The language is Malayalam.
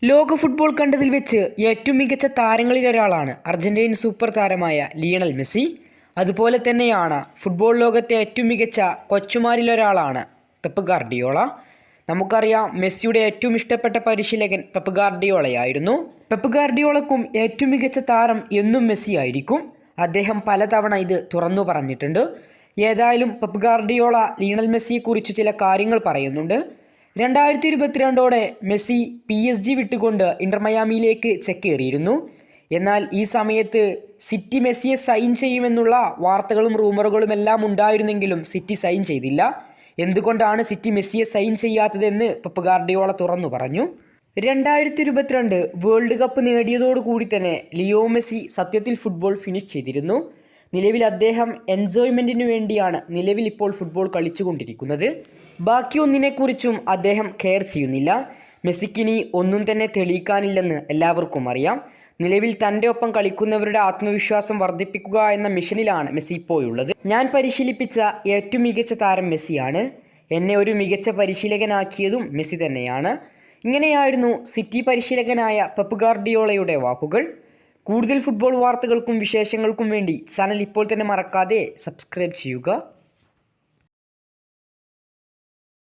ലോക ഫുട്ബോൾ കണ്ടതിൽ വെച്ച് ഏറ്റവും മികച്ച താരങ്ങളിലൊരാളാണ് അർജന്റീൻ സൂപ്പർ താരമായ ലിയണൽ മെസ്സി. അതുപോലെ തന്നെയാണ് ഫുട്ബോൾ ലോകത്തെ ഏറ്റവും മികച്ച കൊച്ചുമാരിലൊരാളാണ് പെപ്പ് ഗാർഡിയോള. നമുക്കറിയാം, മെസ്സിയുടെ ഏറ്റവും ഇഷ്ടപ്പെട്ട പരിശീലകൻ പെപ്പ് ഗാർഡിയോളയായിരുന്നു. പെപ്പ് ഗാർഡിയോളക്കും ഏറ്റവും മികച്ച താരം എന്നും മെസ്സി ആയിരിക്കും. അദ്ദേഹം പലതവണ ഇത് തുറന്നു പറഞ്ഞിട്ടുണ്ട്. ഏതായാലും പെപ്പ് ഗാർഡിയോള ലിയണൽ മെസ്സിയെക്കുറിച്ച് ചില കാര്യങ്ങൾ പറയുന്നുണ്ട്. 2022 മെസ്സി PSG വിട്ടുകൊണ്ട് ഇന്റർ മയാമിയിലേക്ക് ചെക്കേറിയിരുന്നു. എന്നാൽ ഈ സമയത്ത് സിറ്റി മെസ്സിയെ സൈൻ ചെയ്യുമെന്നുള്ള വാർത്തകളും റൂമറുകളും എല്ലാം ഉണ്ടായിരുന്നെങ്കിലും സിറ്റി സൈൻ ചെയ്തില്ല. എന്തുകൊണ്ടാണ് സിറ്റി മെസ്സിയെ സൈൻ ചെയ്യാത്തതെന്ന് പെപ്പ് ഗാർഡിയോള തുറന്നു പറഞ്ഞു. 2022 വേൾഡ് കപ്പ് നേടിയതോടുകൂടി തന്നെ ലിയോ മെസ്സി സത്യത്തിൽ ഫുട്ബോൾ ഫിനിഷ് ചെയ്തിരുന്നു. നിലവിൽ അദ്ദേഹം എൻജോയ്മെൻറ്റിനു വേണ്ടിയാണ് ഇപ്പോൾ ഫുട്ബോൾ കളിച്ചുകൊണ്ടിരിക്കുന്നത്. ബാക്കിയൊന്നിനെക്കുറിച്ചും അദ്ദേഹം കെയർ ചെയ്യുന്നില്ല. മെസ്സിക്കിനി ഒന്നും തന്നെ തെളിയിക്കാനില്ലെന്ന് എല്ലാവർക്കും അറിയാം. നിലവിൽ തൻ്റെ ഒപ്പം കളിക്കുന്നവരുടെ ആത്മവിശ്വാസം വർദ്ധിപ്പിക്കുക എന്ന മിഷനിലാണ് മെസ്സി ഇപ്പോഴുള്ളത്. ഞാൻ പരിശീലിപ്പിച്ച ഏറ്റവും മികച്ച താരം മെസ്സിയാണ്. എന്നെ ഒരു മികച്ച പരിശീലകനാക്കിയതും മെസ്സി തന്നെയാണ്. ഇങ്ങനെയായിരുന്നു സിറ്റി പരിശീലകനായ പെപ്പ് ഗാർഡിയോളയുടെ വാക്കുകൾ. കൂടുതൽ ഫുട്ബോൾ വാർത്തകൾക്കും വിശേഷങ്ങൾക്കും വേണ്ടി ചാനൽ ഇപ്പോൾ തന്നെ മറക്കാതെ സബ്സ്ക്രൈബ് ചെയ്യുക.